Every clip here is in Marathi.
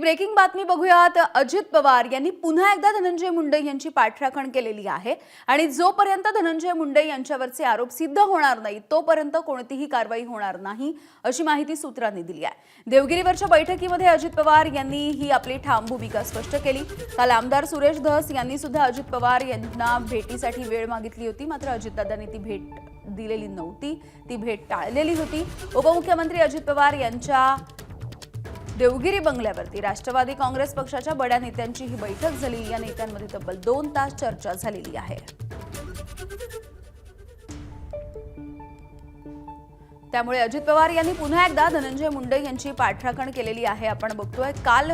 ब्रेकिंग बातमी बघूयात। अजित पवार यांनी पुन्हा एकदा धनंजय मुंडे यांची पाठराखण केलेली आहे आणि जोपर्यंत धनंजय मुंडे यांच्यावरचे आरोप सिद्ध होणार नाही तोपर्यंत कोणतीही कारवाई होणार नाही अशी माहिती सूत्रांनी दिली आहे। देवगिरीवरच्या बैठकीमध्ये अजित पवार यांनी ही आपली ठाम भूमिका स्पष्ट केली। काल आमदार सुरेश धस यांनी सुद्धा अजित पवार यांना भेटीसाठी वेळ मागितली होती, मात्र अजितदादांनी ती भेट दिलेली नव्हती, ती भेट टाळलेली होती। उपमुख्यमंत्री अजित पवार यांच्या देवगिरी बंगल्यावरती राष्ट्रवादी काँग्रेस पक्षाच्या बड्या नेत्यांची ही बैठक झाली। या नेत्यांमध्ये तब्बल 2 तास चर्चा झालेली आहे। त्यामुळे अजित पवार यांनी पुन्हा एकदा धनंजय मुंडे यांची पाठराखण केलेली आहे। आपण बघतोय काल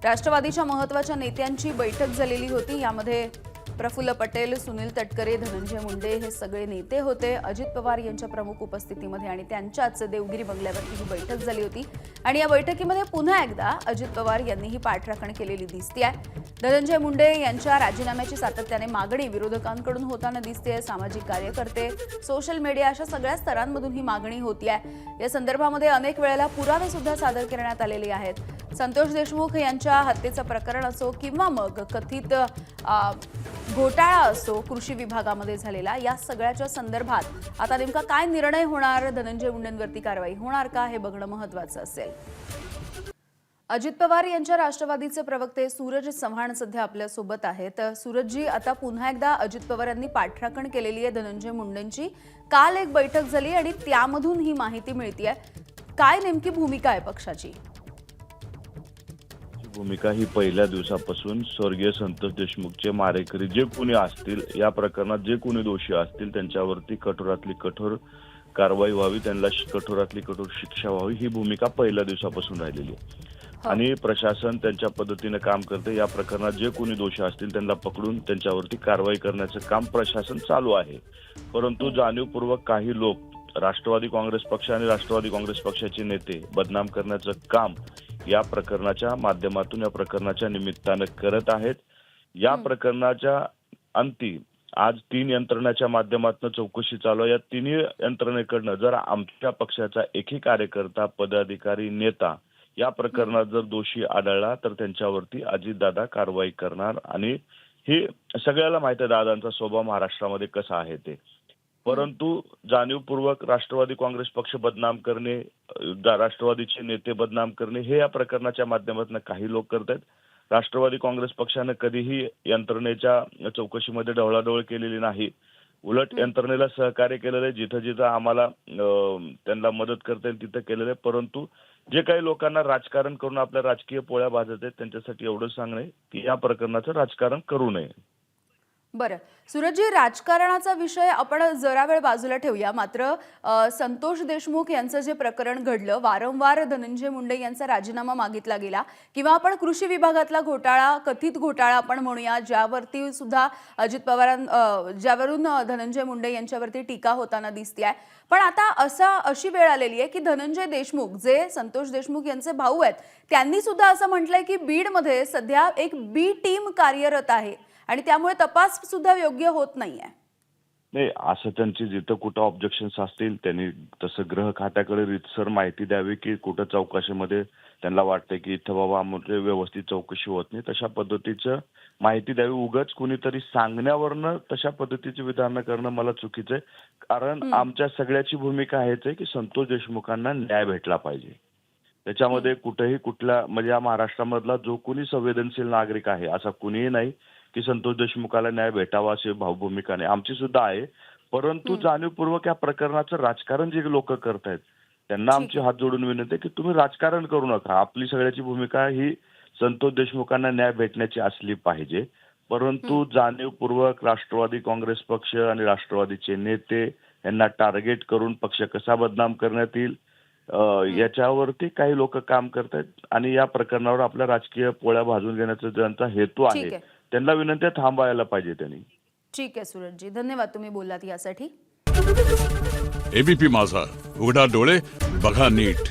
राष्ट्रवादीच्या महत्त्वाच्या नेत्यांची बैठक झालेली होती। यामध्ये प्रफुल्ल पटेल, सुनील तटकरे, धनंजय मुंडे हे सगळे नेते होते अजित पवार यांच्या प्रमुख उपस्थितीमध्ये आणि त्यांच्याच देवगिरी बंगल्यावरती ही बैठक झाली होती। आणि या बैठकीमध्ये पुन्हा एकदा अजित पवार यांनी ही पाठराखण केलेली दिसते। धनंजय मुंडे यांच्या राजीनाम्याची सातत्याने मागणी विरोधकांकडून होताना दिसते। सामाजिक कार्यकर्ते, सोशल मीडिया अशा सगळ्या स्तरांमधून ही मागणी होतीये। या संदर्भामध्ये अनेक वेळेला पुरावे सुद्धा सादर करण्यात आलेले आहेत। संतोष देशमुख यांच्या हत्येचं प्रकरण असो किंवा मग कथित घोटाळा असो कृषी विभागामध्ये झालेला, या सगळ्याच्या संदर्भात आता नेमका काय निर्णय होणार, धनंजय मुंडेंवरती कारवाई होणार का हे बघणं महत्त्वाचं असेल। अजित पवार यांच्या राष्ट्रवादीचे प्रवक्ते सूरज चव्हाण सध्या आपल्या सोबत आहेत। सूरजजी, आता पुन्हा एकदा अजित पवार यांनी पाठराखण केलेली आहे धनंजय मुंडेंची। काल एक बैठक झाली आणि त्यामधून ही माहिती मिळतेय, काय नेमकी भूमिका आहे पक्षाची? भूमिका ही पहिल्या दिवसापासून स्वर्गीय संतोष देशमुखचे मारेकरी जे कोणी असतील, या प्रकरणात जे कोणी दोषी असतील त्यांच्यावरती कठोरातली कठोर कारवाई व्हावी, त्यांना कठोरातली कठोर शिक्षा व्हावी, ही भूमिका पहिल्या दिवसापासून राहिलेली आहे। आणि प्रशासन त्यांच्या पद्धतीने काम करते। या प्रकरणात जे कोणी दोषी असतील त्यांना पकडून त्यांच्यावरती कारवाई करण्याचं काम प्रशासन चालू आहे। परंतु जाणीवपूर्वक काही लोक राष्ट्रवादी काँग्रेस पक्ष आणि राष्ट्रवादी काँग्रेस पक्षाचे नेते बदनाम करण्याचं काम या प्रकरणाच्या माध्यमातून, या प्रकरणाच्या निमित्तानं करत आहेत। या प्रकरणाच्या अंती आज 3 यंत्रणाच्या माध्यमातून चौकशी चालू आहे। या तिन्ही यंत्रणेकडनं जर आमच्या पक्षाचा एकही कार्यकर्ता, पदाधिकारी, नेता या प्रकरणात जर दोषी आढळला तर त्यांच्यावरती अजितदादा कारवाई करणार। आणि हे सगळ्याला माहिती आहे दादांचा स्वभाव महाराष्ट्रामध्ये कसा आहे ते। परंतु जाणीवपूर्वक राष्ट्रवादी काँग्रेस पक्ष बदनाम करणे, राष्ट्रवादीचे नेते बदनाम करणे हे या प्रकरणाच्या माध्यमातून काही लोक करतात। राष्ट्रवादी काँग्रेस पक्षाने कधीही यंत्रणेच्या चौकशीमध्ये ढवळाढवळ केलेली नाही, उलट यंत्रणेला सहकार्य केलेलं आहे। जिथं जिथं आम्हाला त्यांना मदत करता येईल तिथं केलेलं आहे। परंतु जे काही लोकांना राजकारण करून आपल्या राजकीय पोळ्या भाजत आहेत त्यांच्यासाठी एवढं सांगणं आहे की या प्रकरणाचं राजकारण करू नये। बरं सूरजजी, राजकारणाचा विषय आपण जरा वेळ बाजूला ठेवूया, मात्र संतोष देशमुख यांचं जे प्रकरण घडलं, वारंवार धनंजय मुंडे यांचा राजीनामा मागितला गेला किंवा आपण कृषी विभागातला घोटाळा, कथित घोटाळा आपण म्हणूया, ज्यावरती सुद्धा अजित पवार ज्यावरून धनंजय मुंडे यांच्यावरती टीका होताना दिसते आहे। पण आता अशी वेळ आलेली आहे की धनंजय देशमुख जे संतोष देशमुख यांचे भाऊ आहेत त्यांनी सुद्धा असं म्हटलंय की बीडमध्ये सध्या एक बी टीम कार्यरत आहे आणि त्यामुळे तपास सुद्धा योग्य होत नाहीये। नाही, असं त्यांची जिथं कुठं ऑब्जेक्शन्स असतील त्यांनी तसं गृह खात्याकडे रीतसर माहिती द्यावी की कुठं चौकशीमध्ये त्यांना वाटतं की इथं बाबा आमची व्यवस्थित चौकशी होत नाही, तशा पद्धतीचं माहिती द्यावी। उगाच कुणीतरी सांगण्यावरनं तशा पद्धतीची विधानं करणं मला चुकीचं आहे। कारण आमच्या सगळ्याची भूमिका आहेच आहे की संतोष देशमुखांना न्याय भेटला पाहिजे। त्याच्यामध्ये कुठेही कुठल्या म्हणजे या महाराष्ट्रामधला जो कोणी संवेदनशील नागरिक आहे असा कुणीही नाही की संतोष देशमुखाला न्याय भेटावा अशी भूमिका नाही, आमची सुद्धा आहे। परंतु जाणीवपूर्वक या प्रकरणाचं राजकारण जे लोक करतायत त्यांना आमची हात जोडून विनंती आहे की तुम्ही राजकारण करू नका। आपली सगळ्याची भूमिका ही संतोष देशमुखांना न्याय भेटण्याची असली पाहिजे। परंतु जाणीवपूर्वक राष्ट्रवादी काँग्रेस पक्ष आणि राष्ट्रवादीचे नेते यांना टार्गेट करून पक्ष कसा बदनाम करण्यात येईल याच्यावरती काही लोक काम करतायत आणि या प्रकरणावर आपल्या राजकीय पोळ्या भाजून घेण्याचा ज्यांचा हेतू आहे त्यांना विनंती थांबायला पाहिजे त्यांनी। ठीक आहे सूरजजी, धन्यवाद तुम्ही बोललात यासाठी। एबीपी माझा, उघडा डोळे बघा नीट।